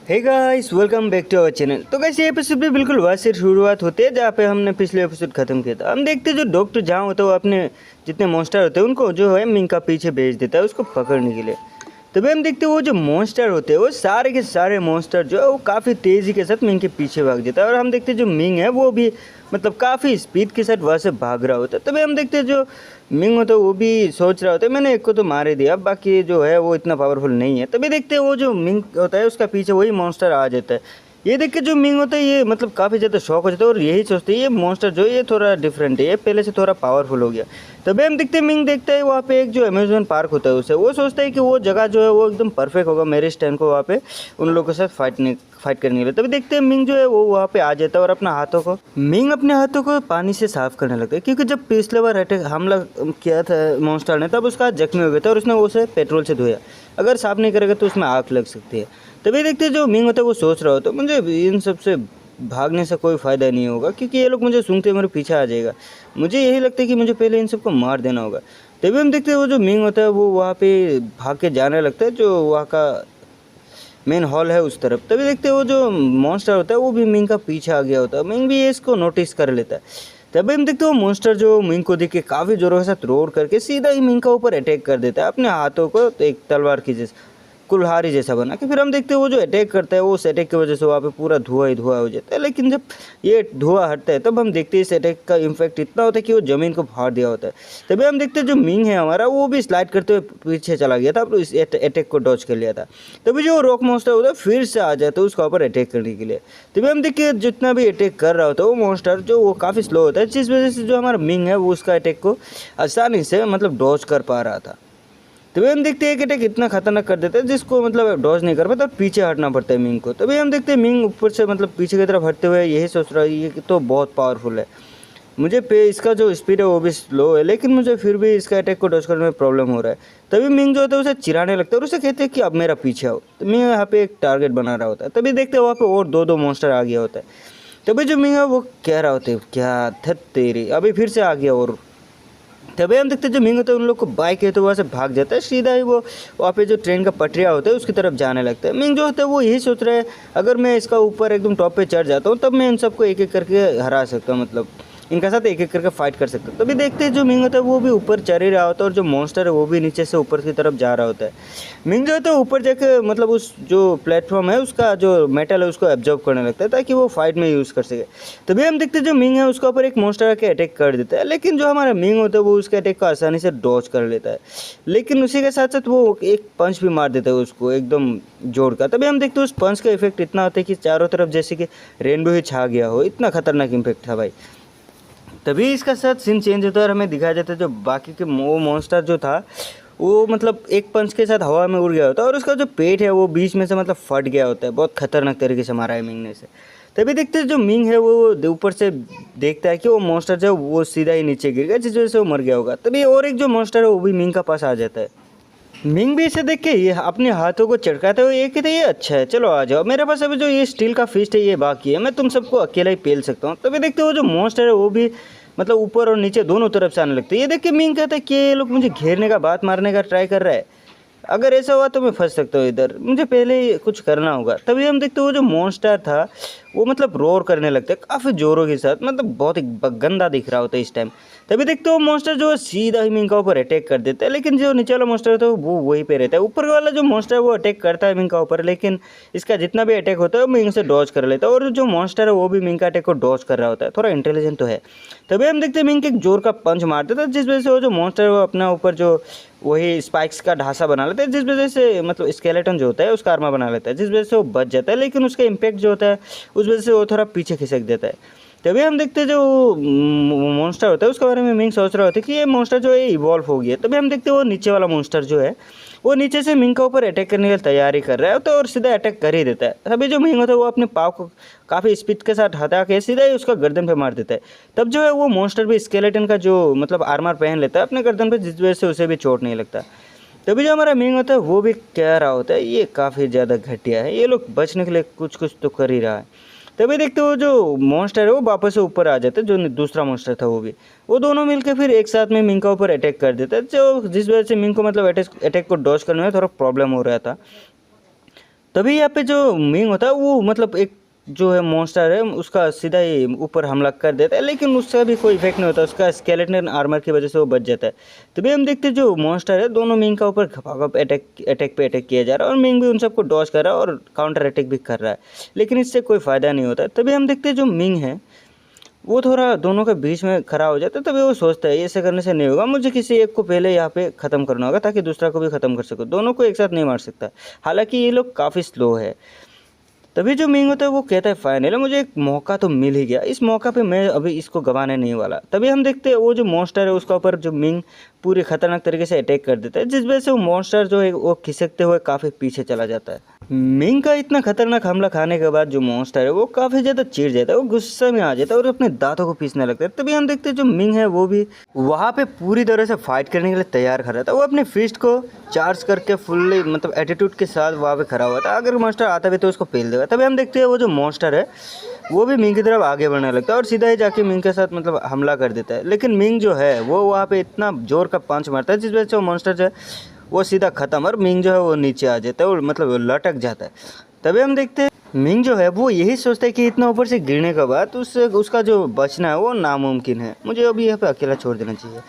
Hey guys, welcome back to our channel. तो guys ये episode भी बिल्कुल वहाँ से शुरुआत होती है जहाँ पे हमने पिछले एपिसोड खत्म किया था। हम देखते हैं जो डॉक्टर जहाँ होता है वो अपने जितने मॉन्स्टर होते हैं उनको जो है मिंग का पीछे भेज देता है उसको पकड़ने के लिए। तभी हम देखते हैं वो जो मॉन्स्टर होते हैं वो सारे के सारे मॉन्स्टर जो है वो काफ़ी तेज़ी के साथ मिंग के पीछे भाग जाता है। और हम देखते हैं जो मिंग है वो भी मतलब काफ़ी स्पीड के साथ वहाँ से भाग रहा होता है। तभी हम देखते हैं जो मिंग होता है वो भी सोच रहा होता है मैंने एक को तो मार ही दिया, बाकी जो है वो इतना पावरफुल नहीं है। तभी देखते हैं वो जो मिंग होता है उसका पीछे वही मॉन्स्टर आ जाता है। ये देख के जो मिंग होता है ये मतलब काफ़ी ज़्यादा शॉक हो जाता है और यही सोचते हैं ये मॉन्स्टर जो है ये थोड़ा डिफरेंट है, ये पहले से थोड़ा पावरफुल हो गया। तभी हम देखते हैं मिंग देखता है वहाँ पे एक जो अमेजोन पार्क होता है उसे वो सोचता है कि वो जगह जो है वो एकदम परफेक्ट होगा मेरे स्टैंड को वहाँ पे उन लोगों के साथ फाइट करने के लिए। तभी देखते हैं मिंग जो है वो वहाँ पे आ जाता है और अपने हाथों को पानी से साफ करने लगता है, क्योंकि जब पिछले बार अटैक हमला किया था मॉन्स्टर ने तब उसका हाथ जख्मी हो गया था और उसने उसे पेट्रोल से धोया। अगर साफ नहीं करेगा तो उसमें आग लग सकती है। तभी देखते हैं जो मिंग होता है वो सोच रहा हो तो मुझे इन सब से भागने से कोई फ़ायदा नहीं होगा, क्योंकि ये लोग मुझे सूंघते मेरे पीछे आ जाएगा। मुझे यही लगता है कि मुझे पहले इन सबको मार देना होगा। तभी हम देखते हैं वो जो मिंग होता है वो वहाँ पे भाग के जाने लगता है जो वहाँ का मेन हॉल है उस तरफ। तभी देखते हैं वो जो मॉन्स्टर होता है वो भी मिंग का पीछे आ गया होता है। मिंग भी इसको नोटिस कर लेता है। तभी हम देखते हैं वो मॉन्स्टर जो मिंग को देख के काफ़ी ज़ोरों के साथ रोर करके सीधा ही मिंग का ऊपर अटैक कर देता है अपने हाथों को एक तलवार की जैसे कुल्हाड़ी जैसा बना के। फिर हम देखते हैं वो जो अटैक करता है वो उस अटैक की वजह से वहाँ पे पूरा धुआं ही धुआं हो जाता है। लेकिन जब ये धुआं हटता है तब हम देखते हैं इस अटैक का इम्पैक्ट इतना होता है कि वो ज़मीन को फाड़ दिया होता है। तभी हम देखते हैं जो मिंग है हमारा वो भी स्लाइड करते हुए पीछे चला गया था और इस अटैक को डॉज कर लिया था। तभी जो रॉक मॉन्स्टर होता है फिर से आ जाता है उसका ऊपर अटैक करने के लिए। तभी हम देखिए जितना भी अटैक कर रहा होता है वो मॉन्स्टर जो वो काफ़ी स्लो होता है, जिस वजह से जो हमारा मिंग है वो उसका अटैक को आसानी से मतलब डॉज कर पा रहा था। तभी हम देखते हैं कि अटैक इतना खतरनाक कर देता है जिसको मतलब डॉज नहीं कर पाता और पीछे हटना पड़ता है मिंग को। तभी हम देखते हैं मिंग ऊपर से मतलब पीछे की तरफ हटते हुए यही सोच रहा है ये कि तो बहुत पावरफुल है, मुझे पे इसका जो स्पीड है वो भी स्लो है, लेकिन मुझे फिर भी इसका अटैक को डॉज करने में प्रॉब्लम हो रहा है। तभी मिंग जो होता है उसे चिढ़ाने लगता है और उसे कहते हैं कि अब मेरा पीछे आओ। तो मिंग यहाँ पे एक टारगेट बना रहा होता है। तभी देखते हैं वहाँ पे और दो मॉन्स्टर आ गया होता है। तभी जो मिंग है वो कह रहा होता है क्या थत तेरी, अभी फिर से आ गया। और तभी हम देखते हैं जो मिंग होता है उन लोग को बाइक है तो वहाँ से भाग जाता है, सीधा ही वो वहाँ पे जो ट्रेन का पटरिया होता है उसकी तरफ जाने लगता है। मिंग जो होता है वो यही सोच रहा है अगर मैं इसका ऊपर एकदम टॉप पे चढ़ जाता हूँ तब मैं इन सबको एक एक करके हरा सकता हूँ, मतलब इनका साथ एक एक करके फाइट कर सकता हूँ। तभी देखते हैं जो मिंग होता है वो भी ऊपर चढ़ ही रहा होता है और जो मॉन्स्टर है वो भी नीचे से ऊपर की तरफ जा रहा होता है। मिंग जो होता है ऊपर जाकर मतलब उस जो प्लेटफॉर्म है उसका जो मेटल है उसको एब्जॉर्ब करने लगता है ताकि वो फाइट में यूज़ कर सके। तभी हम देखते हैं जो मिंग है उसके ऊपर एक मॉन्स्टर आके अटैक कर देता है, लेकिन जो हमारा मिंग होता है वो उसके अटैक को आसानी से डॉज कर लेता है। लेकिन उसी के साथ साथ वो एक पंच भी मार देता है उसको एकदम जोड़ का। तभी हम देखते हैं उस पंच का इफेक्ट इतना होता है कि चारों तरफ जैसे कि रेनबो ही छा गया हो, इतना खतरनाक इम्पैक्ट था भाई। तभी इसका साथ सीन चेंज होता है और हमें दिखाया जाता है जो बाकी के वो मॉन्स्टर जो था वो मतलब एक पंच के साथ हवा में उड़ गया होता है और उसका जो पेट है वो बीच में से मतलब फट गया होता है, बहुत खतरनाक तरीके से मारा है मिंग ने से। तभी देखते हैं जो मिंग है वो ऊपर से देखता है कि वो मॉन्स्टर जो है वो सीधा ही नीचे गिर गया जिस वजह से वो मर गया होगा। तभी और एक जो मॉन्स्टर है वो भी मिंग का पास आ जाता है। मिंग भी इसे देख के ये अपने हाथों को चटकाते हुए ये कहते ये अच्छा है चलो आ जाओ, मेरे पास अभी जो ये स्टील का फिस्ट है ये बाकी है, मैं तुम सबको अकेला ही पेल सकता हूँ। तभी देखते हो जो मॉन्स्टर है वो भी मतलब ऊपर और नीचे दोनों तरफ से आने लगते हैं। ये देख के मिंग कहता है कि ये लोग मुझे घेरने का बात मारने का ट्राई कर रहा है, अगर ऐसा हुआ तो मैं फंस सकता हूँ इधर, मुझे पहले ही कुछ करना होगा। तभी हम देखते हो जो मॉन्स्टर था वो मतलब रोर करने लगता है काफ़ी ज़ोरों के साथ, मतलब बहुत ही गंदा दिख रहा होता है इस टाइम। तभी देखते हो मॉन्स्टर जो है सीधा ही मिंग का ऊपर अटैक कर देता है, लेकिन जो नीचे वाला मॉन्स्टर होता है वो वहीं पे रहता है। ऊपर वाला जो मॉन्स्टर है वो अटैक करता है मिंग का ऊपर, लेकिन इसका जितना भी अटैक होता है वो मिंग से डॉज कर लेता है और जो मॉन्स्टर है वो भी मिंग का अटैक को डॉज कर रहा होता है, थोड़ा इंटेलिजेंट तो है। तभी हम देखते हैं मिंग एक जोर का पंच मार देता है जिस वजह से वो जो मॉन्स्टर है वो अपना ऊपर जो वही स्पाइक्स का ढांचा बना लेता है, जिस वजह से मतलब स्केलेटन जो होता है उसका आर्मर बना लेता है, जिस वजह से वो बच जाता है। लेकिन उसका इम्पैक्ट जो होता है उस वजह से वो थोड़ा पीछे खिसक देता है। तभी हम देखते हैं जो मॉन्स्टर होता है उसके बारे में मिंग सोच रहा होता है कि ये मॉन्स्टर जो है इवॉल्व हो गया। तभी हम देखते हैं वो नीचे वाला मॉन्स्टर जो है वो नीचे से मिंग के ऊपर अटैक करने की तैयारी कर रहा है तो और सीधा अटैक कर ही देता है। तभी जो मिंग होता है वो अपने पाव को काफ़ी स्पीड के साथ हटा के सीधा ही उसका गर्दन पे मार देता है। तब जो है वो मॉन्स्टर भी स्केलेटन का जो मतलब आर्मर पहन लेता है अपने गर्दन पे, जिस वजह से उसे भी चोट नहीं लगता। तभी जो हमारा मिंग होता है वो भी कह रहा होता है ये काफ़ी ज़्यादा घटिया है, ये लोग बचने के लिए कुछ कुछ तो कर ही रहा है। तभी देखते हो जो मॉन्स्टर है वो वापस से ऊपर आ जाता है, जो दूसरा मॉन्स्टर था वो दोनों मिलकर फिर एक साथ में मिंग का ऊपर अटैक कर देता है, जो जिस वजह से मिंग को मतलब अटैक को डॉज करने में थोड़ा प्रॉब्लम हो रहा था। तभी यहाँ पे जो मिंग होता है वो मतलब एक जो है मॉन्स्टर है उसका सीधा ही ऊपर हमला कर देता है, लेकिन उसका भी कोई इफेक्ट नहीं होता, उसका स्केलेटन आर्मर की वजह से वो बच जाता है। तभी हम देखते हैं जो मॉन्स्टर है दोनों मिंग का ऊपर खपाखप अटैक पे अटैक किया जा रहा है और मिंग भी उन सबको डॉज कर रहा है और काउंटर अटैक भी कर रहा है, लेकिन इससे कोई फ़ायदा नहीं होता। तभी हम देखते हैं जो मिंग है वो थोड़ा दोनों के बीच में खड़ा हो जाता है। तभी वो सोचता है ऐसे करने से नहीं होगा, मुझे किसी एक को पहले यहाँ पे ख़त्म करना होगा ताकि दूसरा को भी ख़त्म कर सको, दोनों को एक साथ नहीं मार सकता। हालांकि ये लोग काफ़ी स्लो है। तभी जो मिंग होता है वो कहता है फाइनली मुझे एक मौका तो मिल ही गया, इस मौका पे मैं अभी इसको गंवाने नहीं वाला। तभी हम देखते हैं वो जो मॉन्स्टर है उसका ऊपर जो मिंग पूरी खतरनाक तरीके से अटैक कर देता है, जिस वजह से वो मॉन्स्टर जो है वो खिसकते हुए काफ़ी पीछे चला जाता है। मिंग का इतना खतरनाक हमला खाने के बाद जो मॉन्स्टर है वो काफ़ी ज़्यादा चिढ़ जाता है, वो गुस्से में आ जाता है और अपने दांतों को पीसने लगता है। तभी हम देखते हैं जो मिंग है वो भी वहाँ पे पूरी तरह से फाइट करने के लिए तैयार खड़ा था, वो अपने फिस्ट को चार्ज करके फुल्ली मतलब एटीट्यूड के साथ वहाँ पे खड़ा हुआ था, अगर मॉन्स्टर आता भी तो उसको पेल देगा। तभी हम देखते हैं वो जो मॉन्स्टर है वो भी मिंग की तरफ आगे बढ़ने लगता है और सीधा ही जाके मिंग के साथ मतलब हमला कर देता है, लेकिन मिंग जो है वो वहाँ पे इतना जोर का पंच मारता है जिस वजह से वो मॉन्स्टर जो है वो सीधा ख़त्म और मिंग जो है वो नीचे आ जाता है और मतलब लटक जाता है। तभी हम देखते हैं मिंग जो है वो यही सोचता है कि इतना ऊपर से गिरने के बाद उसका जो बचना है वो नामुमकिन है, मुझे अभी यहाँ पे अकेला छोड़ देना चाहिए।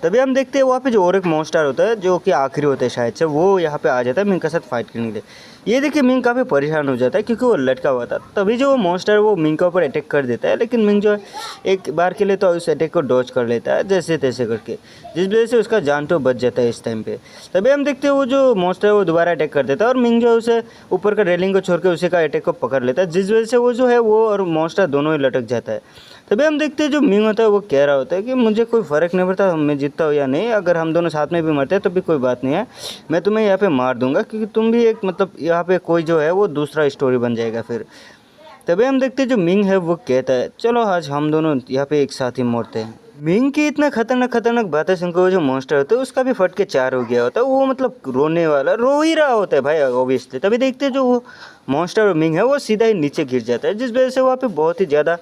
तभी हम देखते हैं वहाँ पे जो और एक मॉन्स्टर होता है जो कि आखिरी होता है शायद से, वो यहाँ पे आ जाता है मिंग के साथ फाइट करने के लिए। ये देखिए मिंग काफ़ी परेशान हो जाता है क्योंकि वो लटका हुआ था। तभी जो वो मॉन्स्टर वो मिंग के ऊपर अटैक कर देता है, लेकिन मिंग जो है एक बार के लिए तो उस अटैक को डॉज कर लेता है जैसे तैसे करके, जिस वजह से उसका जान तो बच जाता है इस टाइम पे। तभी हम देखते हैं वो जो मॉन्स्टर है वो दोबारा अटैक कर देता है और मिंग जो है उसे ऊपर का रेलिंग को छोड़ के उसी का अटैक को पकड़ लेता है, जिस वजह से वो जो है वो और मॉन्स्टर दोनों ही लटक जाता है। तभी हम देखते हैं जो मिंग होता है वो कह रहा होता है कि मुझे कोई फ़र्क नहीं पड़ता मैं जीतता हूँ या नहीं, अगर हम दोनों साथ में भी मरते हैं तो भी कोई बात नहीं है, मैं तुम्हें यहाँ पे मार दूंगा क्योंकि तुम भी एक मतलब यहाँ पे कोई जो है वो दूसरा स्टोरी बन जाएगा फिर। तभी हम देखते हैं जो मिंग है वो कहता है चलो आज हम दोनों यहाँ पे एक साथ ही मरते हैं। मिंग की इतना खतरनाक बातें सुनकर वो जो मॉन्स्टर होता है उसका भी फट के चार हो गया होता है, वो मतलब रोने वाला रो ही रहा होता है भाई ऑब्वियसली। तभी देखते हैं जो वो मॉन्स्टर और मिंग है वो सीधा ही नीचे गिर जाता है, जिस वजह से वहाँ पे बहुत ही ज़्यादा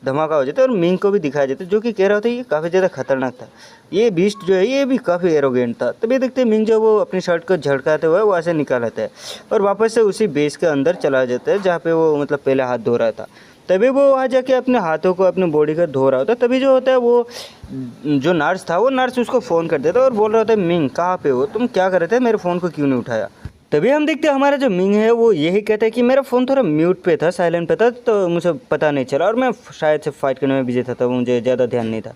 धमाका हो जाता है और मिंग को भी दिखाया जाता है जो कि कह रहा होता है ये काफ़ी ज़्यादा खतरनाक था, ये बीस्ट जो है ये भी काफ़ी एरोगेंट था। तभी देखते हैं मिंग जो वो अपनी शर्ट को झड़काते हुए वहाँ से निकाल आता है और वापस से उसी बेस के अंदर चला जाता है जहाँ पे वो मतलब पहले हाथ धो रहा था। तभी वो वहाँ जाके अपने हाथों को अपनी बॉडी को धो रहा होता है। तभी जो होता है वो जो नर्स था वो नर्स उसको फ़ोन कर देता है और बोल रहा होता है मिंग कहाँ पे हो, तुम क्या कर रहे थे, मेरे फ़ोन को क्यों नहीं उठाया। तभी हम देखते हैं हमारा जो मिंग है वो यही कहता है कि मेरा फ़ोन थोड़ा म्यूट पे था, साइलेंट पे था, तो मुझे पता नहीं चला और मैं शायद से फाइट करने में बिजी था तो मुझे ज़्यादा ध्यान नहीं था।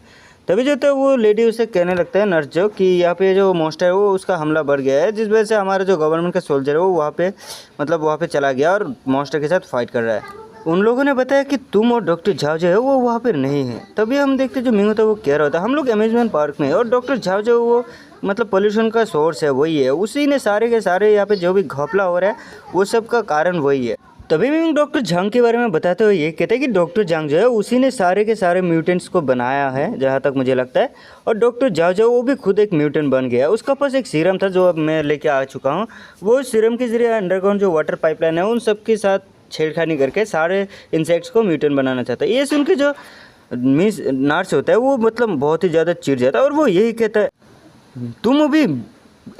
तभी जो तो वो लेडी उसे कहने लगता है नर्स जो कि यहाँ पे जो मॉन्स्टर है वो उसका हमला बढ़ गया है, जिस वजह से हमारा जो गवर्नमेंट का सोल्जर है वो वहाँ पे मतलब वहाँ पे चला गया और मॉन्स्टर के साथ फाइट कर रहा है। उन लोगों ने बताया कि तुम और डॉक्टर झाओ जो है वो वहाँ पर नहीं है। तभी हम देखते जो मिंग होता है वो कह रहा होता है हम लोग अम्यूजमेंट पार्क में है और डॉक्टर झाओ जो वो मतलब पोल्यूशन का सोर्स है वही है, उसी ने सारे के सारे यहाँ पे जो भी घपला हो रहा है वो सब का कारण वही है। तभी मिंग डॉक्टर झांग के बारे में बताते हुए ये कहते हैं कि डॉक्टर झांग जो है उसी ने सारे के सारे म्यूटेंट्स को बनाया है जहाँ तक मुझे लगता है, और डॉक्टर झाओ जो वो भी खुद एक म्यूटेंट बन गया है। उसका पास एक सीरम था जो अब मैं लेके आ चुका हूँ, वो सीरम के जरिए अंडरग्राउंड जो वाटर पाइपलाइन है उन सब के साथ छेड़खानी करके सारे इंसेक्ट्स को म्यूटेंट बनाना चाहता है। ये सुन के जो मिस नर्स होता है वो मतलब बहुत ही ज़्यादा चिढ़ जाता है और वो यही कहता है तुम अभी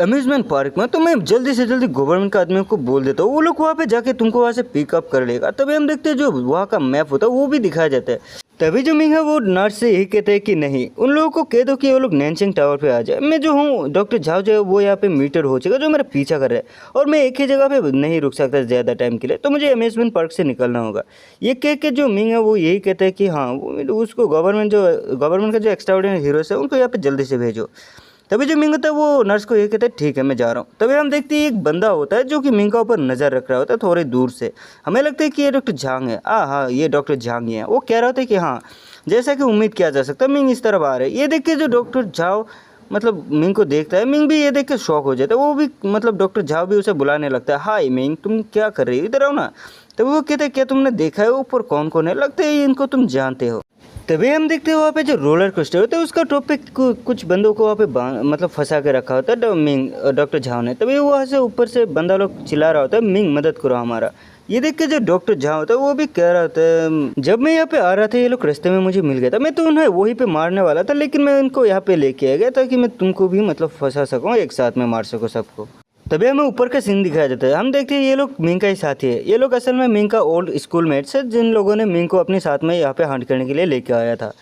अम्यूज़मेंट पार्क में, तो मैं जल्दी से जल्दी गवर्नमेंट के आदमियों को बोल देता हूँ, वो लोग वहाँ पे जाके तुमको वहाँ से पिकअप कर लेगा। तभी हम देखते हैं जो वहाँ का मैप होता है वो भी दिखाया जाता है। तभी जो मिंग है वो नर्स से यही कहते हैं कि नहीं उन लोगों को कह दो कि वो लोग नैनसिंग टावर पे आ जाए, मैं जो हूँ डॉक्टर झाओ जो है वो यहाँ पे मीटर हो चुका जो मेरा पीछा कर रहा है और मैं एक ही जगह पे नहीं रुक सकता ज़्यादा टाइम के लिए, तो मुझे अम्यूज़मेंट पार्क से निकलना होगा। ये कह के जो मिंग है वो यही कहता है कि हाँ उसको गवर्नमेंट का जो एक्स्ट्राऑर्डिनरी हीरोज़ है उनको यहाँ पे जल्दी से भेजो। तभी जो मिंग होता है वो नर्स को ये कहता है ठीक है मैं जा रहा हूँ। तभी हम देखते हैं एक बंदा होता है जो कि मिंग का ऊपर नज़र रख रहा होता है थोड़ी दूर से, हमें लगता है कि ये डॉक्टर झांग है। हाँ ये डॉक्टर झांग ही है। वो कह रहा होता है कि हाँ जैसा कि उम्मीद किया जा सकता है मिंग इस तरफ आ रहे। ये देख के जो डॉक्टर झाओ मतलब मिंग को देखता है, मिंग भी ये देख के शॉक हो जाता है, वो भी मतलब डॉक्टर झाओ भी उसे बुलाने लगता है हाय मिंग तुम क्या कर रही हो, इधर आओ ना। तभी वो कहते हैं क्या तुमने देखा है ऊपर कौन कौन है, लगता है इनको तुम जानते हो। तभी हम देखते हैं वहाँ पे जो रोलर कोस्टर होता है उसका टॉप पे कुछ बंदों को वहाँ पे मतलब फंसा के रखा होता है मिंग डॉक्टर झाओ ने। तभी वहाँ से ऊपर से बंदा लोग चिल्ला रहा होता है मिंग मदद करो हमारा। ये देख के जो डॉक्टर झाओ होता है वो भी कह रहा होता है जब मैं यहाँ पे आ रहा था ये लोग रास्ते में मुझे मिल गया था, मैं तो उन्हें वहीं पे मारने वाला था लेकिन मैं इनको यहाँ पे लेके आ गया ताकि मैं तुमको भी मतलब फंसा सकूँ, एक साथ में मार सकूँ सबको। तभी हमें ऊपर का सीन दिखाया जाता है। हम देखते हैं ये लोग मिंग का ही साथी है। ये लोग असल में मिंग का ओल्ड स्कूलमेट्स है, जिन लोगों ने मिंग को अपने साथ में यहाँ पे हंट करने के लिए लेके आया था।